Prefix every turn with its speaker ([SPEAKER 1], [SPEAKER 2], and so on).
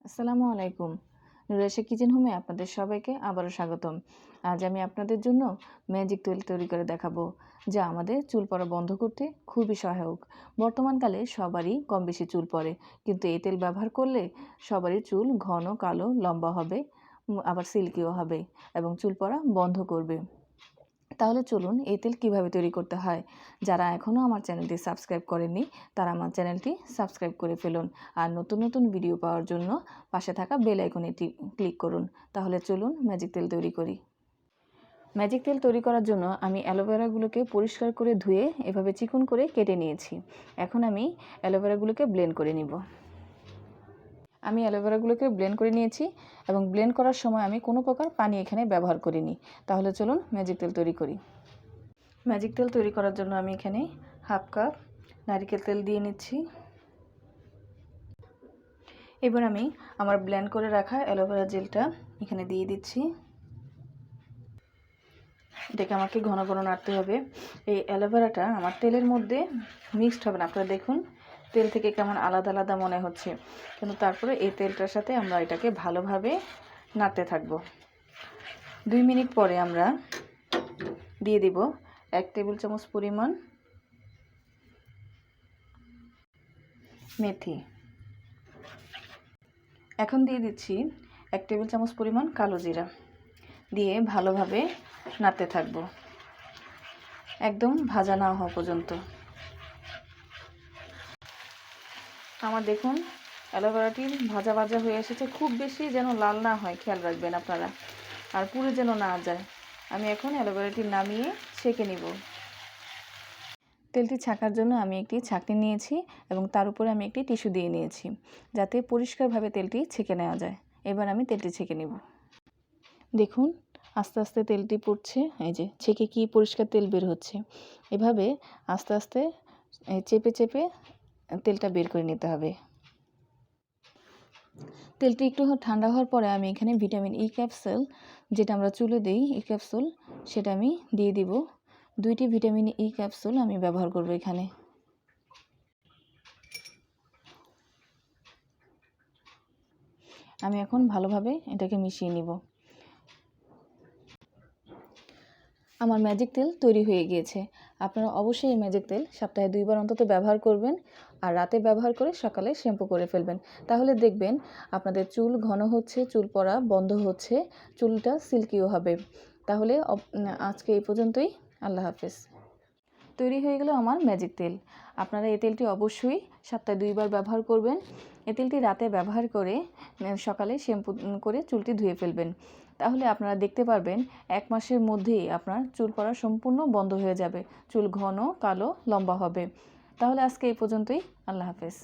[SPEAKER 1] আসসালামু আলাইকুম। নুরাশা কিচেন হোমে আপনাদের সবাইকে আবারও স্বাগতম। আজ আমি আপনাদের জন্য ম্যাজিক তেল তৈরি করে দেখাবো, যা আমাদের চুল পড়া বন্ধ করতে খুবই সহায়ক। বর্তমানকালে সবারই কম বেশি চুল পড়ে, কিন্তু এই তেল ব্যবহার করলে সবারই চুল ঘন কালো লম্বা হবে, আবার সিল্কিও হবে এবং চুল পড়া বন্ধ করবে। তাহলে চলুন এই তেল কীভাবে তৈরি করতে হয়। যারা এখনও আমার চ্যানেলটি সাবস্ক্রাইব করেননি তারা আমার চ্যানেলটি সাবস্ক্রাইব করে ফেলুন, আর নতুন নতুন ভিডিও পাওয়ার জন্য পাশে থাকা বেল আইকনে ক্লিক করুন। তাহলে চলুন ম্যাজিক তেল তৈরি করি। ম্যাজিক তেল তৈরি করার জন্য আমি অ্যালোভেরাগুলোকে পরিষ্কার করে ধুয়ে এভাবে চিকন করে কেটে নিয়েছি। এখন আমি অ্যালোভেরাগুলোকে ব্লেন্ড করে নিব। আমি অ্যালোভেরাগুলোকে ব্লেন্ড করে নিয়েছি এবং ব্লেন্ড করার সময় আমি কোনো প্রকার পানি এখানে ব্যবহার করিনি। তাহলে চলুন ম্যাজিক তেল তৈরি করি। ম্যাজিক তেল তৈরি করার জন্য আমি এখানে হাফ কাপ নারকেল তেল দিয়ে নিচ্ছি। এবার আমি আমার ব্লেন্ড করে রাখা অ্যালোভেরা জেলটা এখানে দিয়ে দিচ্ছি। এটাকে আমাকে ঘন ঘন নাড়তে হবে। এই অ্যালোভেরাটা আমার তেলের মধ্যে মিক্সড হবে না। আপনারা দেখুন তেল থেকে কেমন আলাদা আলাদা মনে হচ্ছে, কিন্তু তারপরে এই তেলটার সাথে আমরা এটাকে ভালোভাবে নাড়তে থাকব। 2 মিনিট পরে আমরা দিয়ে দিব 1 টেবিল চামচ পরিমাণ মেথি। এখন দিয়ে দিচ্ছি 1 টেবিল চামচ পরিমাণ কালো জিরা দিয়ে ভালোভাবে নাড়তে থাকব, একদম ভাজা না হওয়া পর্যন্ত। আমার দেখুন অ্যালোভেরাটি ভাজা ভাজা হয়ে এসেছে। খুব বেশি যেন লাল না হয় খেয়াল রাখবেন আপনারা, আর পুড়ে যেন না যায়। আমি এখন অ্যালোভেরাটি নামিয়ে ছেঁকে নিব। তেলটি ছাঁকার জন্য আমি একটি ছাঁকনি নিয়েছি এবং তার উপরে আমি একটি টিস্যু দিয়ে নিয়েছি, যাতে পরিষ্কারভাবে তেলটি ছেঁকে নেওয়া যায়। এবার আমি তেলটি ছেঁকে নেব। দেখুন আস্তে আস্তে তেলটি পড়ছে, এই যে ছেঁকে কি পরিষ্কার তেল বের হচ্ছে। এভাবে আস্তে আস্তে চেপে চেপে তেলটা বের করে নিতে হবে। তেলটি একটু ঠান্ডা হওয়ার পরে আমি এখানে ভিটামিন ই ক্যাপসুল, যেটা আমরা চুলে দিই, ই ক্যাপসুল, সেটা আমি দিয়ে দিব। 2টি ভিটামিন ই ক্যাপসুল আমি ব্যবহার করব এখানে। আমি এখন ভালোভাবে এটাকে মিশিয়ে নিব। আমার ম্যাজিক তেল তৈরি হয়ে গিয়েছে। আপনারা অবশ্যই এই ম্যাজিক তেল সপ্তাহে 2 বার অন্তত ব্যবহার করবেন, আর রাতে ব্যবহার করে সকালে শ্যাম্পু করে ফেলবেন। তাহলে দেখবেন আপনাদের চুল ঘন হচ্ছে, চুল পড়া বন্ধ হচ্ছে, চুলটা সিল্কিও হবে। তাহলে আজকে এই পর্যন্তই। আল্লাহ হাফেজ। তৈরি হয়ে গেল আমার ম্যাজিক তেল। আপনারা এই তেলটি অবশ্যই সপ্তাহে 2 বার ব্যবহার করবেন। এই তেলটি রাতে ব্যবহার করে সকালে শ্যাম্পু করে চুলটি ধুয়ে ফেলবেন। তাহলে আপনারা দেখতে পারবেন 1 মাসের মধ্যেই আপনার চুল পড়া সম্পূর্ণ বন্ধ হয়ে যাবে, চুল ঘন কালো লম্বা হবে। তাহলে আজকে এই পর্যন্তই। আল্লাহ হাফেজ।